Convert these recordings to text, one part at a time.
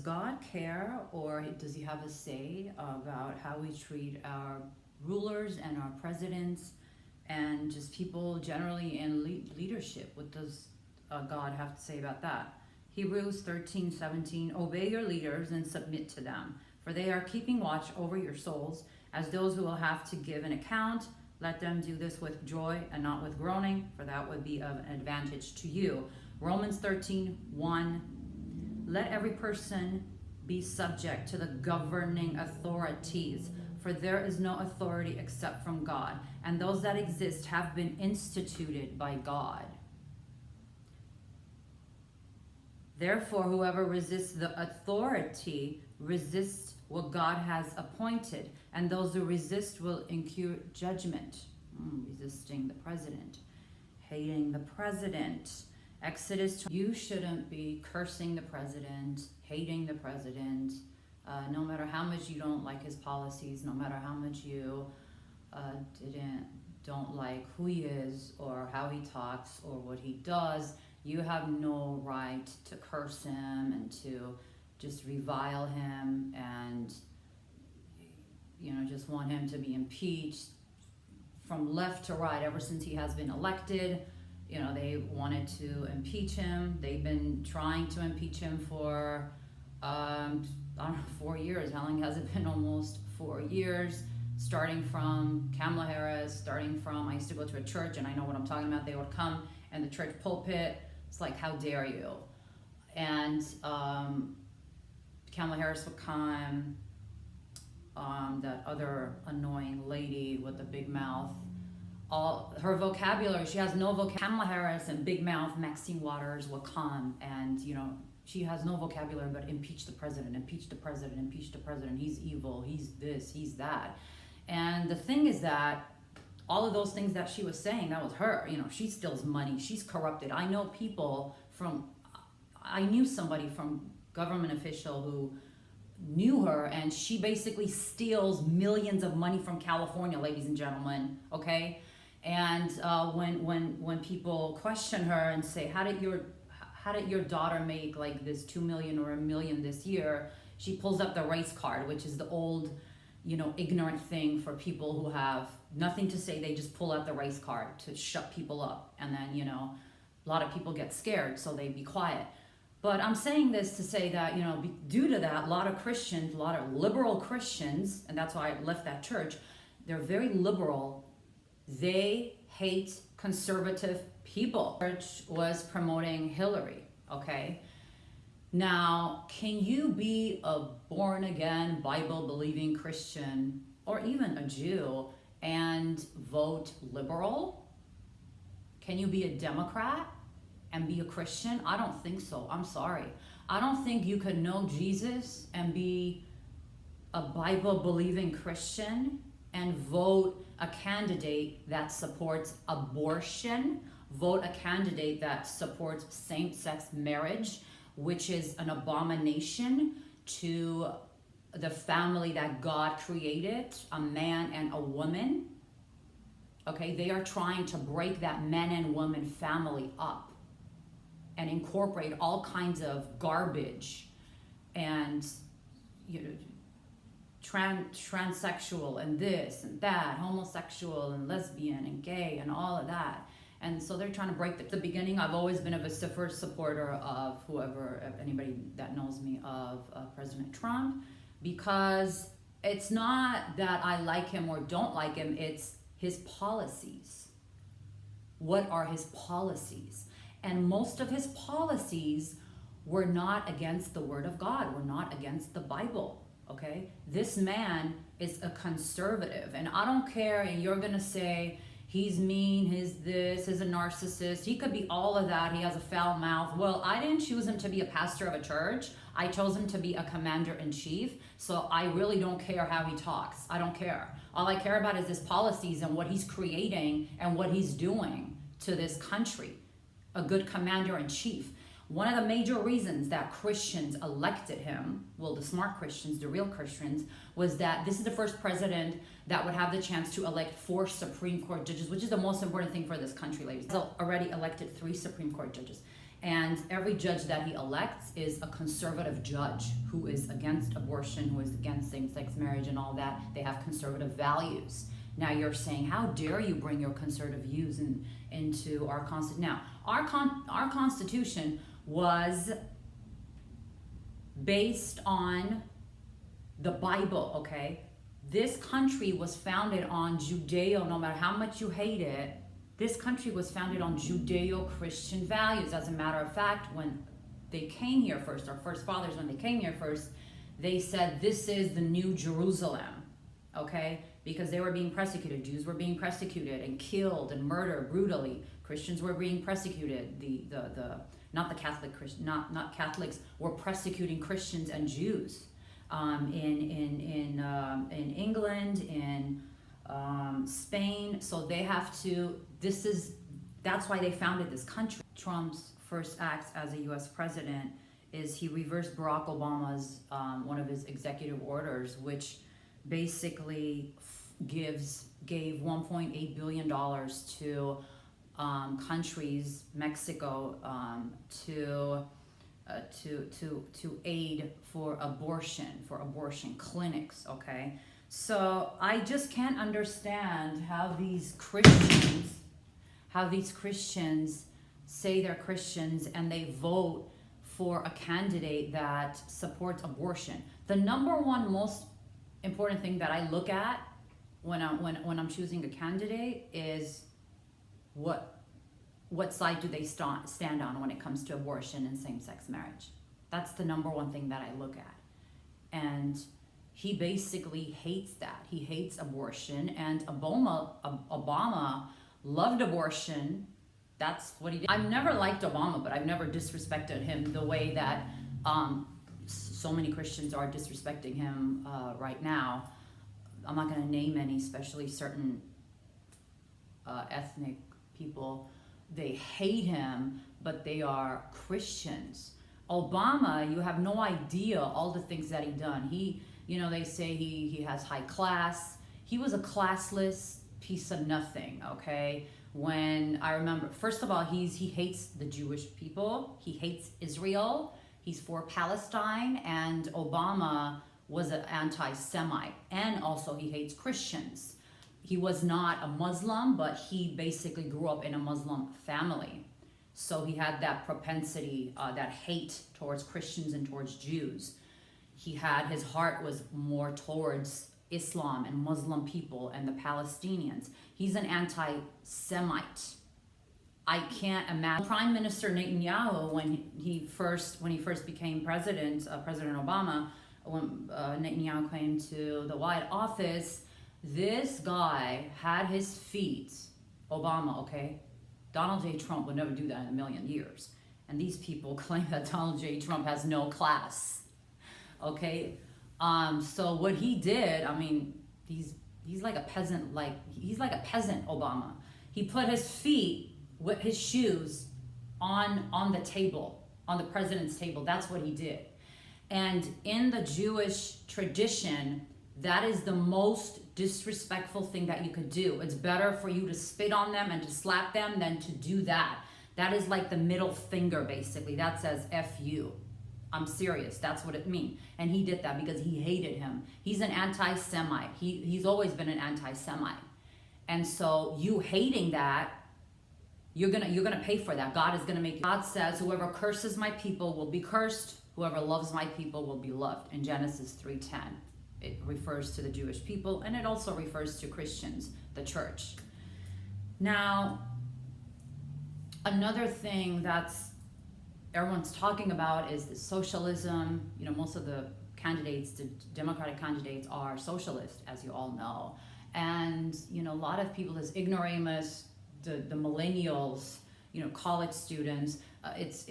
God care, or does he have a say about how we treat our rulers and our presidents and just people generally in leadership? What does God have to say about that? Hebrews 13:17, obey your leaders and submit to them, for they are keeping watch over your souls as those who will have to give an account. Let them do this with joy and not with groaning, for that would be of an advantage to you. Romans 13:1, let every person be subject to the governing authorities, for there is no authority except from God, and those that exist have been instituted by God. Therefore, whoever resists the authority resists what God has appointed, and those who resist will incur judgment. Resisting the president, hating the president. Exodus, you shouldn't be cursing the president, hating the president, no matter how much you don't like his policies, no matter how much you don't like who he is or how he talks or what he does. You have no right to curse him and to just revile him and, just want him to be impeached from left to right. Ever since he has been elected, they wanted to impeach him. They've been trying to impeach him for, 4 years. How long has it been? Almost 4 years. Starting from Kamala Harris, I used to go to a church and I know what I'm talking about. They would come in the church pulpit. It's like, how dare you? And Kamala Harris would come, that other annoying lady with the big mouth. All her vocabulary, she has no vocabulary. Kamala Harris and big mouth Maxine Waters will come and, she has no vocabulary but impeach the president, impeach the president, impeach the president. He's evil, he's this, he's that. And the thing is that all of those things that she was saying, that was her. She steals money. She's corrupted. I knew somebody from government official who knew her, and she basically steals millions of money from California, ladies and gentlemen, okay? And when people question her and say, how did your daughter make like this 2 million or 1 million this year? She pulls up the race card, which is the old, ignorant thing for people who have nothing to say. They just pull out the race card to shut people up. And then, a lot of people get scared, so they be quiet. But I'm saying this to say that, due to that, a lot of liberal Christians, and that's why I left that church, they're very liberal. They hate conservative people. Church was promoting Hillary, okay? Now, can you be a born-again, Bible-believing Christian, or even a Jew, and vote liberal? Can you be a Democrat and be a Christian? I don't think so. I'm sorry. I don't think you could know Jesus and be a Bible-believing Christian and vote a candidate that supports abortion, vote a candidate that supports same-sex marriage, which is an abomination to the family that God created, a man and a woman. Okay, they are trying to break that man and woman family up and incorporate all kinds of garbage and transsexual and this and that, homosexual and lesbian and gay and all of that. And so they're trying to break the beginning. I've always been a vociferous supporter of anybody that knows me, of President Trump, because it's not that I like him or don't like him, it's his policies. What are his policies? And most of his policies were not against the Word of God, were not against the Bible, okay? This man is a conservative, and I don't care, and you're gonna say, he's mean, he's this, he's a narcissist. He could be all of that. He has a foul mouth. Well, I didn't choose him to be a pastor of a church. I chose him to be a commander-in-chief. So I really don't care how he talks. I don't care. All I care about is his policies and what he's creating and what he's doing to this country. A good commander-in-chief. One of the major reasons that Christians elected him, well, the smart Christians, the real Christians, was that this is the first president that would have the chance to elect 4 Supreme Court judges, which is the most important thing for this country, ladies. He's already elected 3 Supreme Court judges. And every judge that he elects is a conservative judge who is against abortion, who is against same-sex marriage and all that. They have conservative values. Now you're saying, how dare you bring your conservative views into our Constitution? Now, our Constitution was based on the Bible, okay? This country was founded on Judeo, no matter how much you hate it, this country was founded on Judeo-Christian values. As a matter of fact, when they came here first, our first fathers, when they came here first, they said, this is the new Jerusalem, okay? Because they were being persecuted. Jews were being persecuted and killed and murdered brutally. Christians were being persecuted. Not the Catholic Christian, not Catholics were persecuting Christians and Jews in England, in Spain. So they have to. That's why they founded this country. Trump's first act as a U.S. president is he reversed Barack Obama's one of his executive orders, which basically gave $1.8 billion to countries, Mexico, to aid for abortion clinics. Okay, so I just can't understand how these Christians say they're Christians and they vote for a candidate that supports abortion. The number one most important thing that I look at when I'm choosing a candidate is what side do they stand on when it comes to abortion and same-sex marriage. That's the number one thing that I look at. And he basically hates that. He hates abortion, and Obama loved abortion. That's what he did. I've never liked Obama, but I've never disrespected him the way that so many Christians are disrespecting him right now. I'm not going to name any, especially certain ethnic people. They hate him, but they are Christians. Obama, you have no idea all the things that he done. They say he has high class. He was a classless piece of nothing, okay? When I remember, first of all, he hates the Jewish people. He hates Israel. He's for Palestine, and Obama was an anti-Semite, and also he hates Christians. He was not a Muslim, but he basically grew up in a Muslim family. So he had that propensity, that hate towards Christians and towards Jews. His heart was more towards Islam and Muslim people and the Palestinians. He's an anti-Semite. I can't imagine. Prime Minister Netanyahu, when he first became president, President Obama, when Netanyahu came to the White Office, this guy had his feet, Obama, okay? Donald J. Trump would never do that in a million years. And these people claim that Donald J. Trump has no class, okay? So what he did, I mean, he's like a peasant, he's like a peasant, Obama. He put his feet with his shoes on the table, on the president's table. That's what he did. And in the Jewish tradition, that is the most disrespectful thing that you could do. It's better for you to spit on them and to slap them than to do that. That is like the middle finger, basically. That says F you. I'm serious. That's what it means. And he did that because he hated him. He's an anti-Semite. He's always been an anti-Semite. And so you hating that, you're gonna pay for that. God is gonna make you. God says, whoever curses my people will be cursed. Whoever loves my people will be loved. In Genesis 3:10. It refers to the Jewish people, and it also refers to Christians, the church. Now, another thing that's everyone's talking about is the socialism. Most of the candidates, the Democratic candidates, are socialist, as you all know. And, a lot of people, as ignoramus, the millennials, college students, it's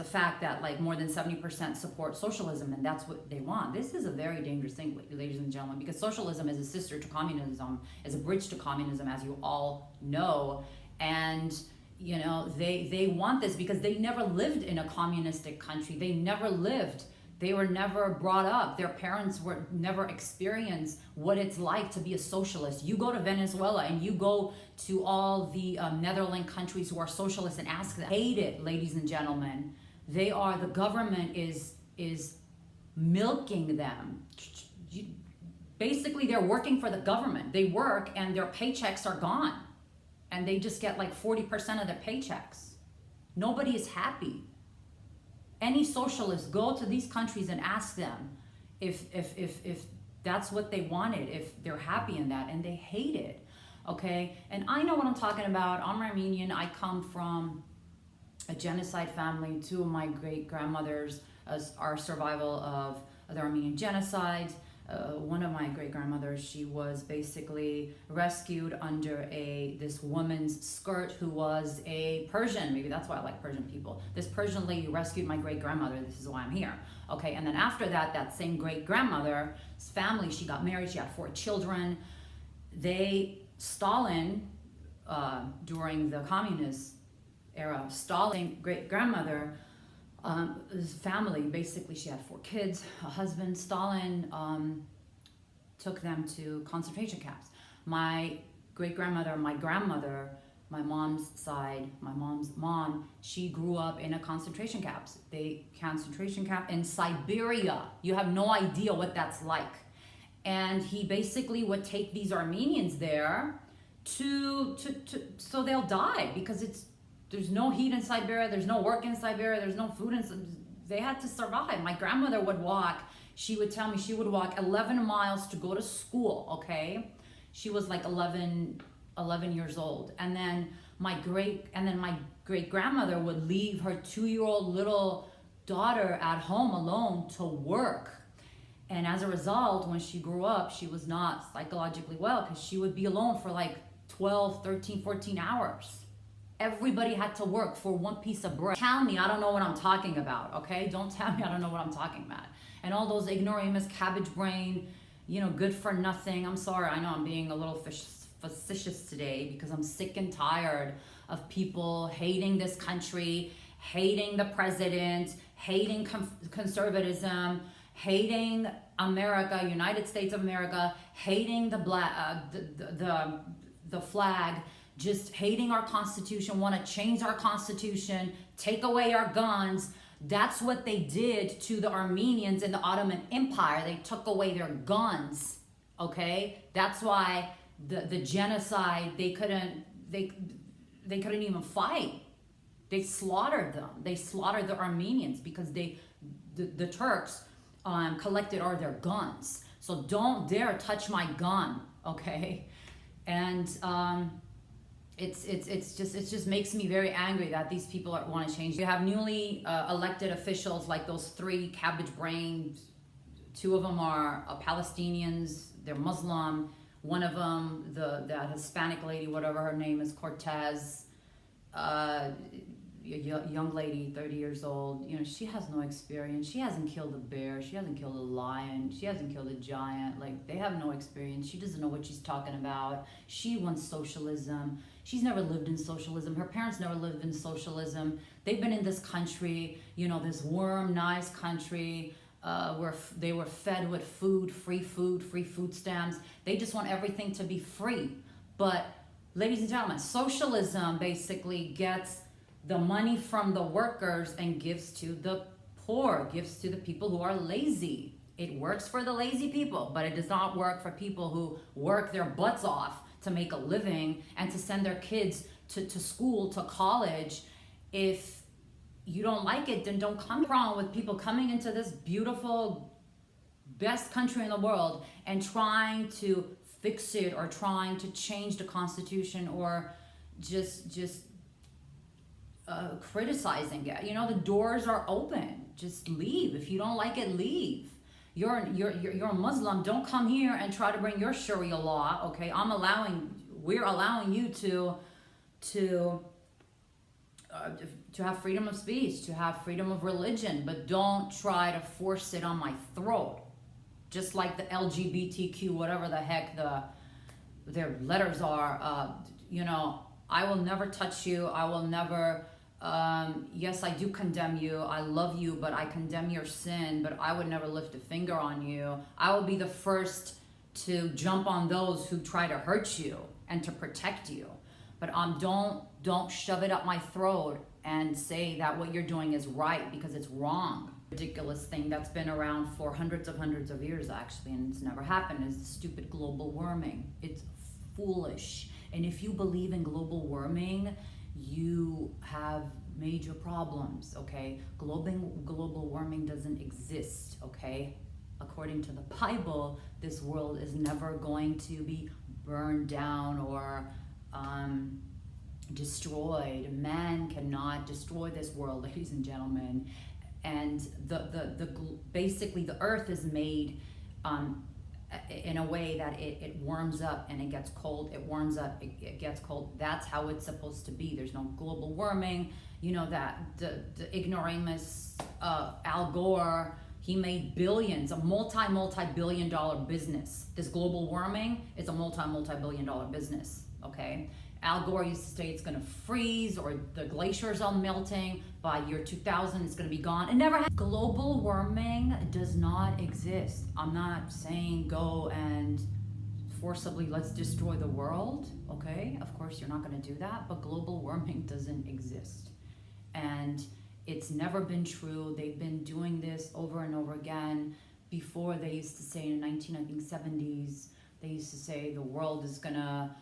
a fact that more than 70% support socialism, and that's what they want. This is a very dangerous thing, ladies and gentlemen, because socialism is a sister to communism, is a bridge to communism, as you all know. And they want this because they never lived in a communistic country. They never lived They were never brought up. Their parents were never experienced what it's like to be a socialist. You go to Venezuela and you go to all the Netherlands countries who are socialists and ask them. Hate it, ladies and gentlemen. They are, the government is milking them. Basically, they're working for the government. They work and their paychecks are gone. And they just get like 40% of their paychecks. Nobody is happy. Any socialist, go to these countries and ask them if that's what they wanted, if they're happy in that, and they hate it, okay? And I know what I'm talking about. I'm Armenian. I come from a genocide family. Two of my great-grandmothers are survival of the Armenian genocide. One of my great-grandmothers, she was basically rescued under this woman's skirt who was a Persian. Maybe that's why I like Persian people. This Persian lady rescued my great-grandmother. This is why I'm here. Okay, and then after that, that same great-grandmother's family, she got married. She had 4 children. Stalin, during the communist era, Stalin, great-grandmother, his family, basically she had 4 kids, a husband. Stalin took them to concentration camps. My great-grandmother, my grandmother, my mom's side, my mom's mom, she grew up in a concentration camp in Siberia. You have no idea what that's like. And he basically would take these Armenians there so they'll die, because there's no heat in Siberia, there's no work in Siberia, there's no food they had to survive. My grandmother would walk, she would tell me she would walk 11 miles to go to school, okay? She was like 11 years old. And then my great-grandmother would leave her 2-year-old little daughter at home alone to work. And as a result, when she grew up, she was not psychologically well, because she would be alone for like 12, 13, 14 hours. Everybody had to work for one piece of bread. Tell me I don't know what I'm talking about, okay? Don't tell me I don't know what I'm talking about. And all those ignoramus, cabbage brain, good for nothing. I'm sorry, I know I'm being a little facetious today, because I'm sick and tired of people hating this country, hating the president, hating conservatism, hating America, United States of America, hating the flag, just hating our Constitution, want to change our Constitution, take away our guns. That's what they did to the Armenians in the Ottoman Empire. They took away their guns, okay? That's why the genocide, they couldn't even fight. They slaughtered them. They slaughtered the Armenians because the Turks collected all their guns. So don't dare touch my gun, okay? And it just makes me very angry that these people want to change. You have newly elected officials like those 3 cabbage brains. 2 of them are Palestinians. They're Muslim. One of them, that Hispanic lady, whatever her name is, Cortez, a young lady, 30 years old. She has no experience. She hasn't killed a bear. She hasn't killed a lion. She hasn't killed a giant. Like, they have no experience. She doesn't know what she's talking about. She wants socialism. She's never lived in socialism. Her parents never lived in socialism. They've been in this country, this warm, nice country, where they were fed with free food stamps. They just want everything to be free. But, ladies and gentlemen, socialism basically gets the money from the workers and gives to the poor, gives to the people who are lazy. It works for the lazy people, but it does not work for people who work their butts off to make a living and to send their kids to school, to college. If you don't like it, then don't come wrong with people coming into this beautiful, best country in the world and trying to fix it, or trying to change the Constitution, or just criticizing it. The doors are open. Just leave. If you don't like it, leave. You're a Muslim. Don't come here and try to bring your Sharia law. Okay, we're allowing you to have freedom of speech, to have freedom of religion, but don't try to force it on my throat. Just like the LGBTQ, whatever the heck their letters are. I will never touch you. I will never yes, I do condemn you. I love you, but I condemn your sin, but I would never lift a finger on you. I will be the first to jump on those who try to hurt you and to protect you. But don't shove it up my throat and say that what you're doing is right, because it's wrong. Ridiculous thing that's been around for hundreds of years actually, and it's never happened, is stupid global warming. It's foolish. And if you believe in global warming, you have major problems, okay? Global warming doesn't exist, okay? According to the Bible, this world is never going to be burned down or destroyed. Man cannot destroy this world, ladies and gentlemen. And basically the earth is made in a way that it warms up and it gets cold. It warms up, it gets cold. That's how it's supposed to be. There's no global warming. You know that the ignoramus Al Gore, he made billions, a multi-billion dollar business. This global warming is a multi-billion dollar business, okay? Al Gore used to say it's gonna freeze or the glaciers are melting. By year 2000, it's gonna be gone. It never happened. Global warming does not exist. I'm not saying go and forcibly let's destroy the world, okay? Of course, you're not gonna do that, but global warming doesn't exist. And it's never been true. They've been doing this over and over again. Before, they used to say in the 1970s, they used to say the world is gonna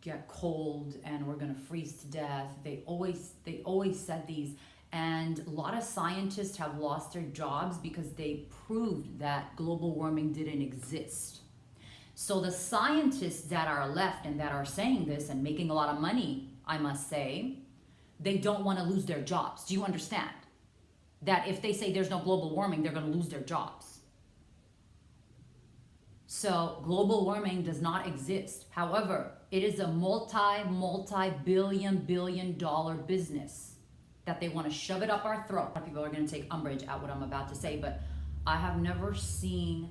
get cold and we're gonna freeze to death. They always said these, and a lot of scientists have lost their jobs because they proved that global warming didn't exist. So the scientists that are left and that are saying this and making a lot of money, I must say, they don't want to lose their jobs. Do you understand? That if they say there's no global warming, they're going to lose their jobs. So global warming does not exist. However, it is a multi-billion dollar business that they want to shove it up our throat. A lot of people are going to take umbrage at what I'm about to say, but I have never seen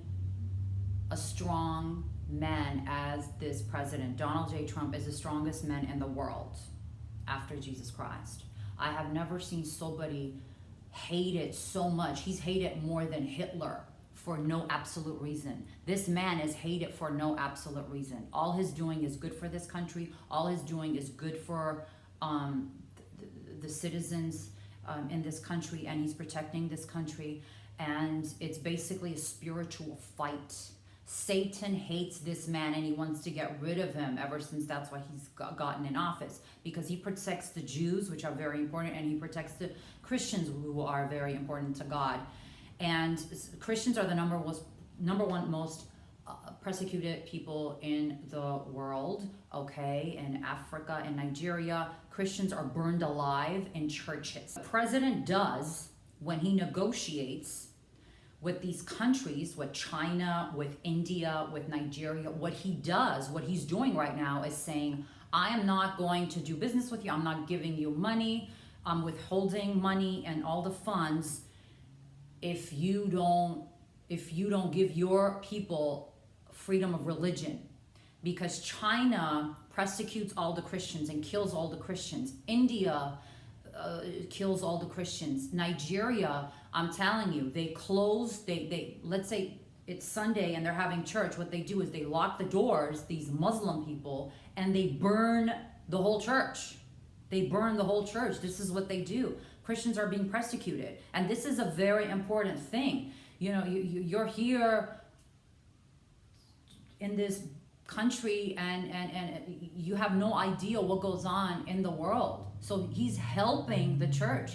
a strong man as this president. Donald J. Trump is the strongest man in the world after Jesus Christ. I have never seen somebody hated so much. He's hated more than Hitler for no absolute reason. This man is hated for no absolute reason. All he's doing is good for this country. All he's doing is good for the citizens in this country, and he's protecting this country. And it's basically a spiritual fight. Satan hates this man and he wants to get rid of him ever since that's why he's gotten in office, because he protects the Jews, which are very important, and he protects the Christians, who are very important to God. And Christians are the number one most persecuted people in the world, okay? In Africa and Nigeria, Christians are burned alive in churches. The president does, when he negotiates with these countries, with China, with India, with Nigeria, what he's doing right now is saying, I am not going to do business with you. I'm not giving you money. I'm withholding money and all the funds if you don't give your people freedom of religion. Because China persecutes all the Christians and kills all the Christians. India kills all the Christians. Nigeria, I'm telling you, they let's say it's Sunday and they're having church. What they do is they lock the doors, these Muslim people, and they burn the whole church. They burn the whole church. This is what they do. Christians are being persecuted. And this is a very important thing. You know, you're here in this country and you have no idea what goes on in the world. So he's helping the church.